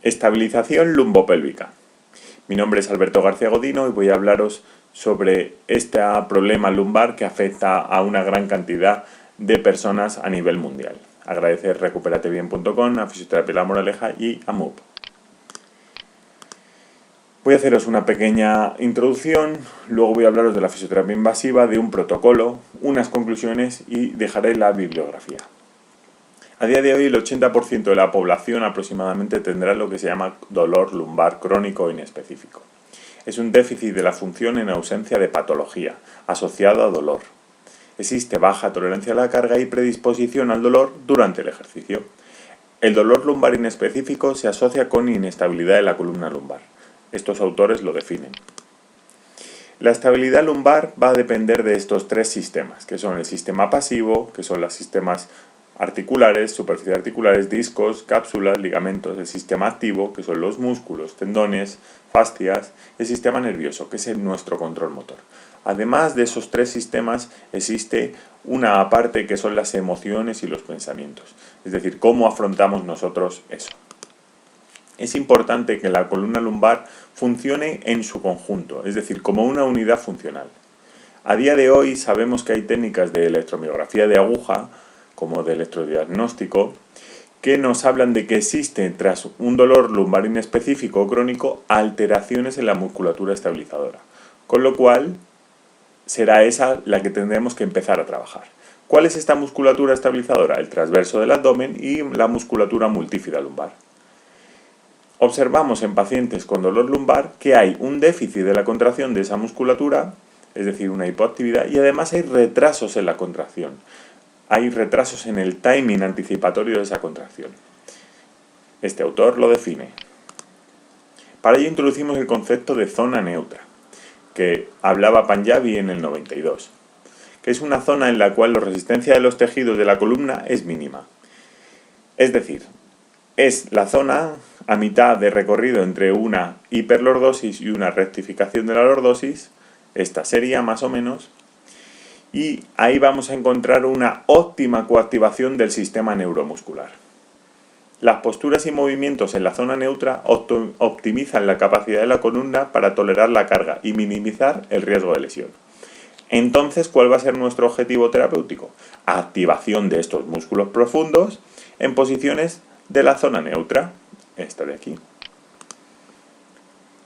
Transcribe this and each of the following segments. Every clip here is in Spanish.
Estabilización lumbopélvica. Mi nombre es Alberto García Godino y voy a hablaros sobre este problema lumbar que afecta a una gran cantidad de personas a nivel mundial. Agradecer recuperatebien.com, a Fisioterapia La Moraleja y a MUP. Voy a haceros una pequeña introducción, luego voy a hablaros de la fisioterapia invasiva, de un protocolo, unas conclusiones y dejaré la bibliografía. A día de hoy el 80% de la población aproximadamente tendrá lo que se llama dolor lumbar crónico inespecífico. Es un déficit de la función en ausencia de patología, asociado a dolor. Existe baja tolerancia a la carga y predisposición al dolor durante el ejercicio. El dolor lumbar inespecífico se asocia con inestabilidad de la columna lumbar. Estos autores lo definen. La estabilidad lumbar va a depender de estos tres sistemas, que son el sistema pasivo, que son los sistemas articulares, superficies articulares, discos, cápsulas, ligamentos, el sistema activo, que son los músculos, tendones, fascias, el sistema nervioso, que es nuestro control motor. Además de esos tres sistemas, existe una parte que son las emociones y los pensamientos, es decir, cómo afrontamos nosotros eso. Es importante que la columna lumbar funcione en su conjunto, es decir, como una unidad funcional. A día de hoy sabemos que hay técnicas de electromiografía de aguja, como de electrodiagnóstico, que nos hablan de que existen, tras un dolor lumbar inespecífico o crónico, alteraciones en la musculatura estabilizadora, con lo cual será esa la que tendremos que empezar a trabajar. ¿Cuál es esta musculatura estabilizadora? El transverso del abdomen y la musculatura multífida lumbar. Observamos en pacientes con dolor lumbar que hay un déficit de la contracción de esa musculatura, es decir, una hipoactividad, y además hay retrasos en la contracción. Hay retrasos en el timing anticipatorio de esa contracción. Este autor lo define. Para ello introducimos el concepto de zona neutra, que hablaba Panjabi en el 92, que es una zona en la cual la resistencia de los tejidos de la columna es mínima. Es decir, es la zona a mitad de recorrido entre una hiperlordosis y una rectificación de la lordosis, esta sería más o menos, y ahí vamos a encontrar una óptima coactivación del sistema neuromuscular. Las posturas y movimientos en la zona neutra optimizan la capacidad de la columna para tolerar la carga y minimizar el riesgo de lesión. Entonces, ¿cuál va a ser nuestro objetivo terapéutico? Activación de estos músculos profundos en posiciones de la zona neutra, esta de aquí.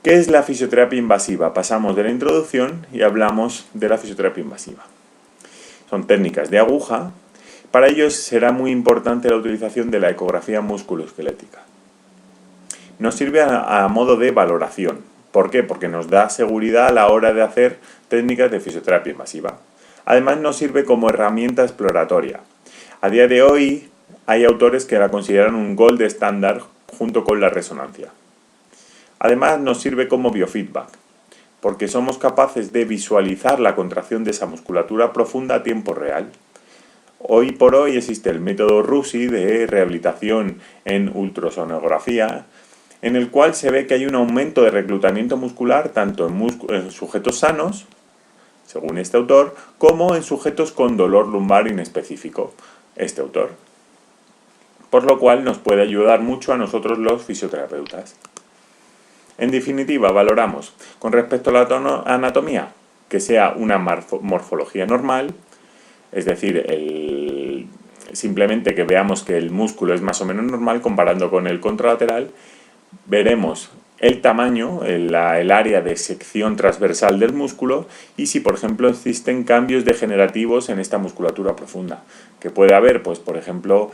¿Qué es la fisioterapia invasiva? Pasamos de la introducción y hablamos de la fisioterapia invasiva. Son técnicas de aguja. Para ello será muy importante la utilización de la ecografía musculoesquelética. Nos sirve a modo de valoración. ¿Por qué? Porque nos da seguridad a la hora de hacer técnicas de fisioterapia invasiva. Además nos sirve como herramienta exploratoria. A día de hoy hay autores que la consideran un gold estándar junto con la resonancia. Además nos sirve como biofeedback, porque somos capaces de visualizar la contracción de esa musculatura profunda a tiempo real. Hoy por hoy existe el método RUSI de rehabilitación en ultrasonografía, en el cual se ve que hay un aumento de reclutamiento muscular tanto en sujetos sanos, según este autor, como en sujetos con dolor lumbar inespecífico, este autor. Por lo cual nos puede ayudar mucho a nosotros los fisioterapeutas. En definitiva, valoramos con respecto a la anatomía que sea una morfología normal, es decir, simplemente que veamos que el músculo es más o menos normal comparando con el contralateral. Veremos el tamaño, el área de sección transversal del músculo y si, por ejemplo, existen cambios degenerativos en esta musculatura profunda, que puede haber, pues, por ejemplo,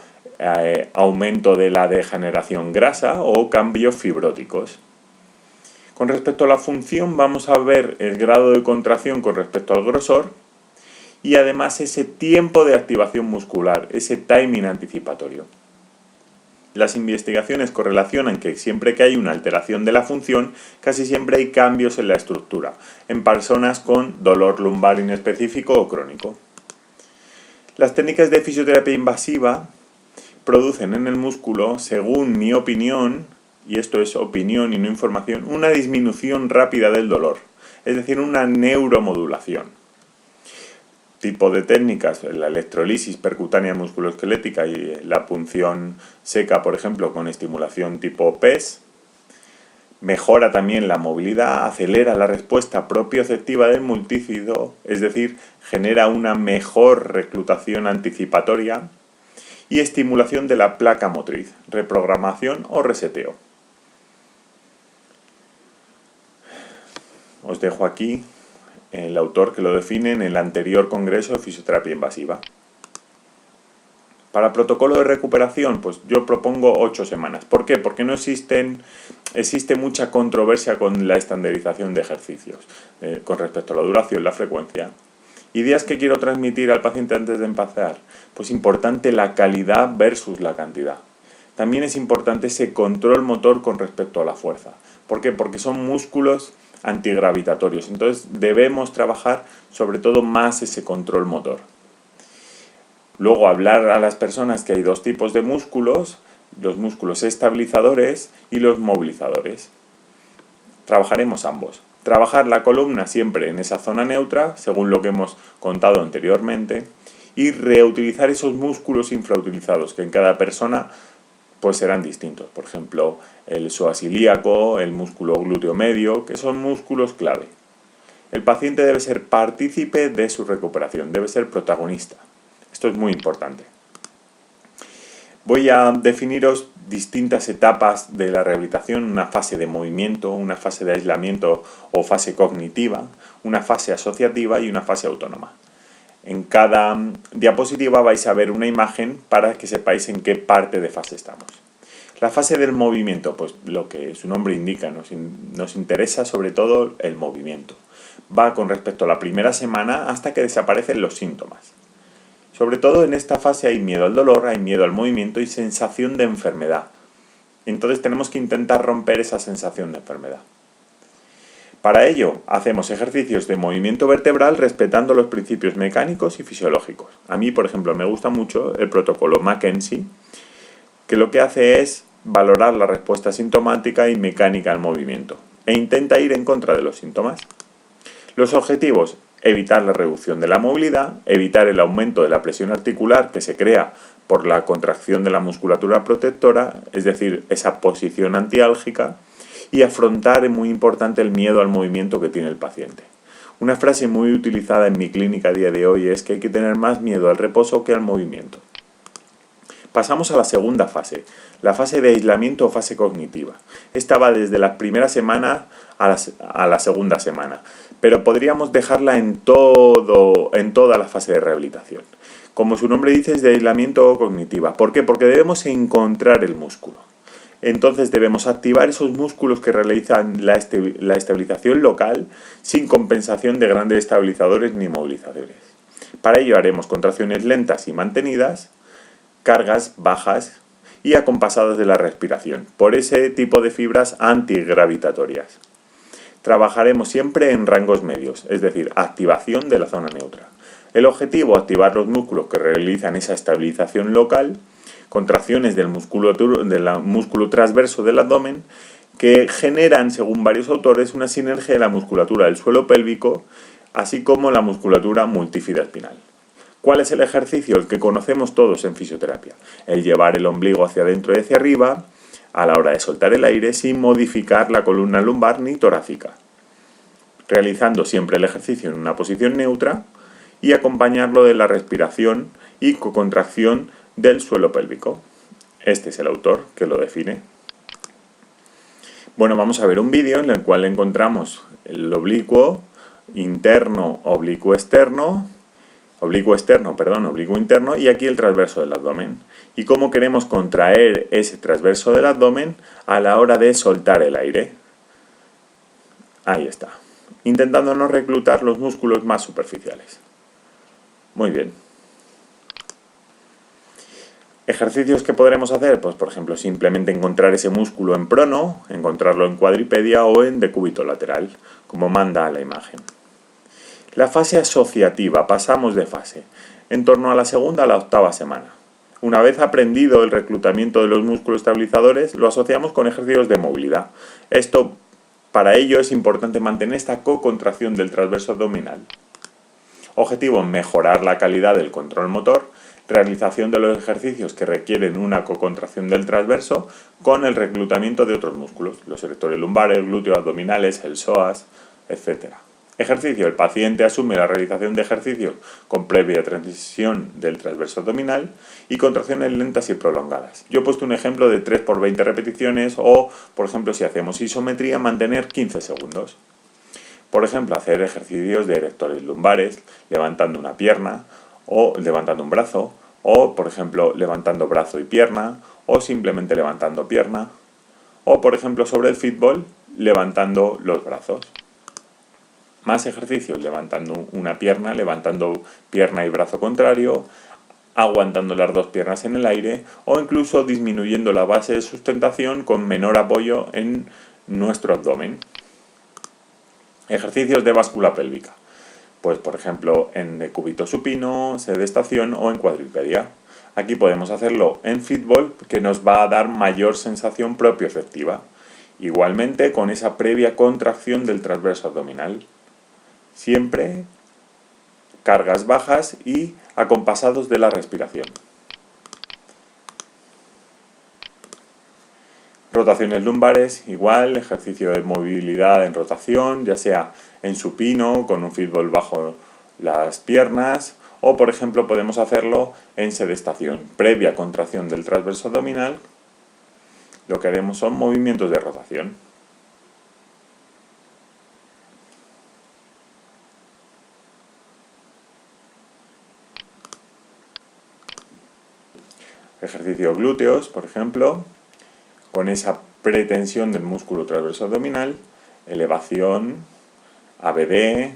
aumento de la degeneración grasa o cambios fibróticos. Con respecto a la función vamos a ver el grado de contracción con respecto al grosor y además ese tiempo de activación muscular, ese timing anticipatorio. Las investigaciones correlacionan que siempre que hay una alteración de la función, casi siempre hay cambios en la estructura, en personas con dolor lumbar inespecífico o crónico. Las técnicas de fisioterapia invasiva producen en el músculo, según mi opinión, y esto es opinión y no información, una disminución rápida del dolor, es decir, una neuromodulación. Tipo de técnicas, la electrolisis percutánea musculoesquelética y la punción seca, por ejemplo, con estimulación tipo PES, Mejora también la movilidad, acelera la respuesta propioceptiva del multícido, es decir, genera una mejor reclutación anticipatoria y estimulación de la placa motriz, reprogramación o reseteo. Os dejo aquí el autor que lo define en el anterior congreso de fisioterapia invasiva. Para protocolo de recuperación, pues yo propongo 8 semanas. ¿Por qué? Porque existe mucha controversia con la estandarización de ejercicios, con respecto a la duración, la frecuencia. Ideas que quiero transmitir al paciente antes de empezar. Pues importante la calidad versus la cantidad. También es importante ese control motor con respecto a la fuerza. ¿Por qué? Porque son músculos antigravitatorios. Entonces debemos trabajar sobre todo más ese control motor. Luego hablar a las personas que hay 2 tipos de músculos, los músculos estabilizadores y los movilizadores. Trabajaremos ambos. Trabajar la columna siempre en esa zona neutra, según lo que hemos contado anteriormente, y reutilizar esos músculos infrautilizados, que en cada persona pues serán distintos. Por ejemplo, el psoas ilíaco, el músculo glúteo medio, que son músculos clave. El paciente debe ser partícipe de su recuperación, debe ser protagonista. Esto es muy importante. Voy a definiros distintas etapas de la rehabilitación, una fase de movimiento, una fase de aislamiento o fase cognitiva, una fase asociativa y una fase autónoma. En cada diapositiva vais a ver una imagen para que sepáis en qué parte de fase estamos. La fase del movimiento, pues lo que su nombre indica, nos interesa sobre todo el movimiento. Va con respecto a la primera semana hasta que desaparecen los síntomas. Sobre todo en esta fase hay miedo al dolor, hay miedo al movimiento y sensación de enfermedad. Entonces tenemos que intentar romper esa sensación de enfermedad. Para ello hacemos ejercicios de movimiento vertebral respetando los principios mecánicos y fisiológicos. A mí, por ejemplo, me gusta mucho el protocolo Mackenzie, que lo que hace es valorar la respuesta sintomática y mecánica al movimiento e intenta ir en contra de los síntomas. Los objetivos: evitar la reducción de la movilidad, evitar el aumento de la presión articular que se crea por la contracción de la musculatura protectora, es decir, esa posición antiálgica, y afrontar, es muy importante, el miedo al movimiento que tiene el paciente. Una frase muy utilizada en mi clínica a día de hoy es que hay que tener más miedo al reposo que al movimiento. Pasamos a la segunda fase, la fase de aislamiento o fase cognitiva. Esta va desde la primera semana a la segunda semana, pero podríamos dejarla en toda la fase de rehabilitación. Como su nombre dice, es de aislamiento o cognitiva. ¿Por qué? Porque debemos encontrar el músculo. Entonces debemos activar esos músculos que realizan la estabilización local sin compensación de grandes estabilizadores ni movilizadores. Para ello haremos contracciones lentas y mantenidas, cargas bajas y acompasadas de la respiración, por ese tipo de fibras antigravitatorias. Trabajaremos siempre en rangos medios, es decir, activación de la zona neutra. El objetivo: activar los músculos que realizan esa estabilización local, contracciones del músculo transverso del abdomen, que generan, según varios autores, una sinergia de la musculatura del suelo pélvico, así como la musculatura multífida espinal. ¿Cuál es el ejercicio? El que conocemos todos en fisioterapia. El llevar el ombligo hacia adentro y hacia arriba a la hora de soltar el aire sin modificar la columna lumbar ni torácica. Realizando siempre el ejercicio en una posición neutra y acompañarlo de la respiración y contracción del suelo pélvico. Este es el autor que lo define. Bueno, vamos a ver un vídeo en el cual encontramos el oblicuo interno, oblicuo externo, oblicuo interno y aquí el transverso del abdomen. Y cómo queremos contraer ese transverso del abdomen a la hora de soltar el aire. Ahí está. Intentando no reclutar los músculos más superficiales. Muy bien. Ejercicios que podremos hacer, pues por ejemplo, simplemente encontrar ese músculo en prono, encontrarlo en cuadripedia o en decúbito lateral, como manda la imagen. La fase asociativa, pasamos de fase, en torno a la segunda a la octava semana. Una vez aprendido el reclutamiento de los músculos estabilizadores, lo asociamos con ejercicios de movilidad. Para ello es importante mantener esta cocontracción del transverso abdominal. Objetivo: mejorar la calidad del control motor, realización de los ejercicios que requieren una cocontracción del transverso con el reclutamiento de otros músculos, los erectores lumbares, glúteos, abdominales, el psoas, etc. Ejercicio. El paciente asume la realización de ejercicios con previa transición del transverso abdominal y contracciones lentas y prolongadas. Yo he puesto un ejemplo de 3 por 20 repeticiones o, por ejemplo, si hacemos isometría, mantener 15 segundos. Por ejemplo, hacer ejercicios de erectores lumbares, levantando una pierna o levantando un brazo, o, por ejemplo, levantando brazo y pierna, o simplemente levantando pierna, o, por ejemplo, sobre el fútbol, levantando los brazos. Más ejercicios, levantando una pierna, levantando pierna y brazo contrario, aguantando las dos piernas en el aire o incluso disminuyendo la base de sustentación con menor apoyo en nuestro abdomen. Ejercicios de báscula pélvica. Pues por ejemplo en decúbito supino, sedestación o en cuadripedia. Aquí podemos hacerlo en fútbol que nos va a dar mayor sensación propioceptiva. Igualmente con esa previa contracción del transverso abdominal. Siempre cargas bajas y acompasados de la respiración. Rotaciones lumbares, igual, ejercicio de movilidad en rotación, ya sea en supino, con un fútbol bajo las piernas, o por ejemplo podemos hacerlo en sedestación, previa contracción del transverso abdominal. Lo que haremos son movimientos de rotación. Ejercicio glúteos, por ejemplo, con esa pretensión del músculo transverso abdominal, elevación, ABD,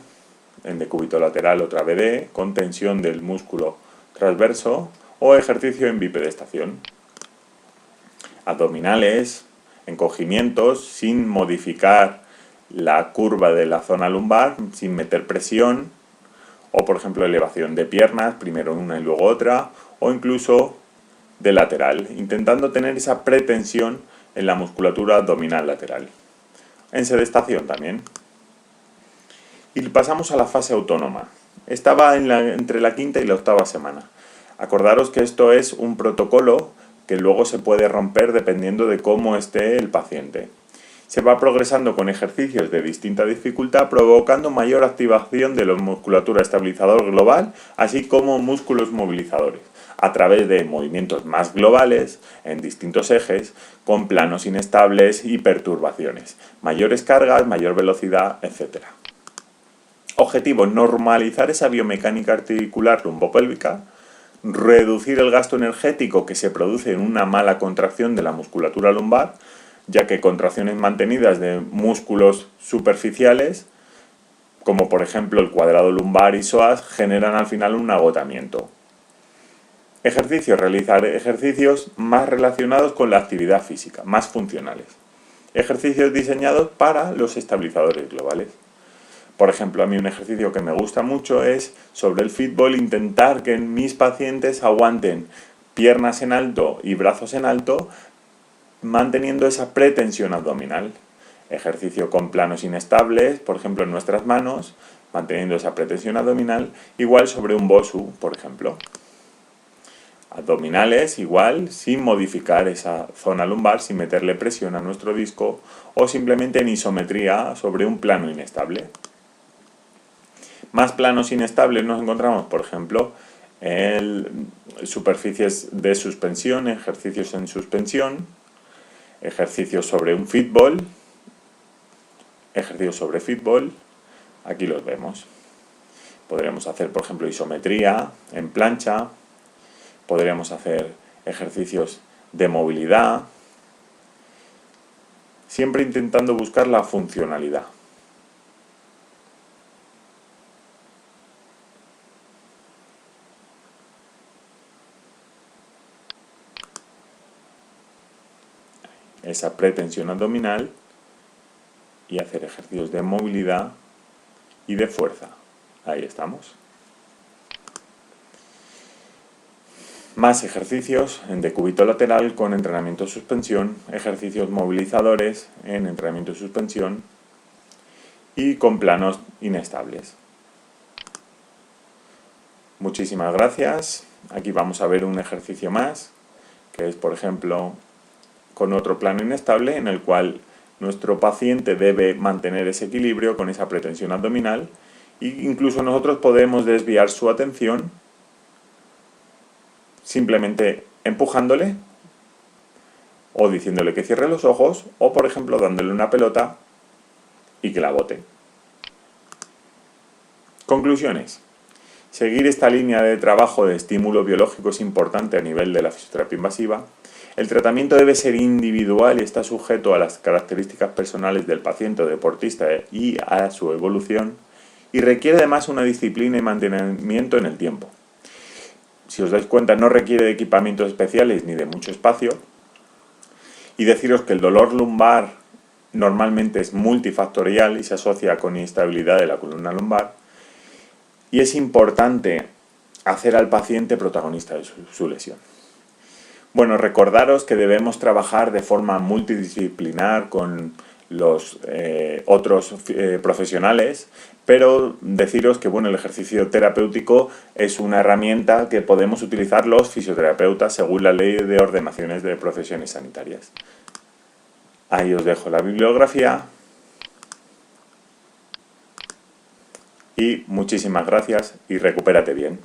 en decúbito lateral otra ABD, con tensión del músculo transverso, o ejercicio en bipedestación. Abdominales, encogimientos, sin modificar la curva de la zona lumbar, sin meter presión, o por ejemplo elevación de piernas, primero una y luego otra, o incluso de lateral, intentando tener esa pretensión en la musculatura abdominal lateral. En sedestación también. Y pasamos a la fase autónoma. Estaba entre la quinta y la octava semana. Acordaros que esto es un protocolo que luego se puede romper dependiendo de cómo esté el paciente. Se va progresando con ejercicios de distinta dificultad, provocando mayor activación de la musculatura estabilizador global, así como músculos movilizadores, a través de movimientos más globales, en distintos ejes, con planos inestables y perturbaciones, mayores cargas, mayor velocidad, etc. Objetivo: normalizar esa biomecánica articular lumbopélvica, reducir el gasto energético que se produce en una mala contracción de la musculatura lumbar, ya que contracciones mantenidas de músculos superficiales, como por ejemplo el cuadrado lumbar y psoas, generan al final un agotamiento. Ejercicio: realizar ejercicios más relacionados con la actividad física, más funcionales. Ejercicios diseñados para los estabilizadores globales. Por ejemplo, a mí un ejercicio que me gusta mucho es sobre el fútbol, intentar que mis pacientes aguanten piernas en alto y brazos en alto, manteniendo esa pretensión abdominal. Ejercicio con planos inestables, por ejemplo en nuestras manos, manteniendo esa pretensión abdominal, igual sobre un BOSU, por ejemplo. Abdominales, igual, sin modificar esa zona lumbar, sin meterle presión a nuestro disco, o simplemente en isometría sobre un plano inestable. Más planos inestables nos encontramos, por ejemplo, en superficies de suspensión, ejercicios en suspensión, ejercicios sobre un fútbol, ejercicios sobre fútbol, aquí los vemos. Podríamos hacer, por ejemplo, isometría en plancha, podríamos hacer ejercicios de movilidad, siempre intentando buscar la funcionalidad. Esa pretensión abdominal y hacer ejercicios de movilidad y de fuerza. Ahí estamos. Más ejercicios en decúbito lateral con entrenamiento de suspensión, ejercicios movilizadores en entrenamiento de suspensión y con planos inestables. Muchísimas gracias. Aquí vamos a ver un ejercicio más, que es, por ejemplo, con otro plano inestable, en el cual nuestro paciente debe mantener ese equilibrio con esa pretensión abdominal, e incluso nosotros podemos desviar su atención simplemente empujándole o diciéndole que cierre los ojos, o por ejemplo dándole una pelota y que la bote. Conclusiones. Seguir esta línea de trabajo de estímulo biológico es importante a nivel de la fisioterapia invasiva. El tratamiento debe ser individual y está sujeto a las características personales del paciente o deportista y a su evolución, y requiere además una disciplina y mantenimiento en el tiempo. Si os dais cuenta, no requiere de equipamientos especiales ni de mucho espacio. Y deciros que el dolor lumbar normalmente es multifactorial y se asocia con inestabilidad de la columna lumbar. Y es importante hacer al paciente protagonista de su lesión. Bueno, recordaros que debemos trabajar de forma multidisciplinar con los otros profesionales, pero deciros que bueno, el ejercicio terapéutico es una herramienta que podemos utilizar los fisioterapeutas según la ley de ordenaciones de profesiones sanitarias. Ahí os dejo la bibliografía y muchísimas gracias y recupérate bien.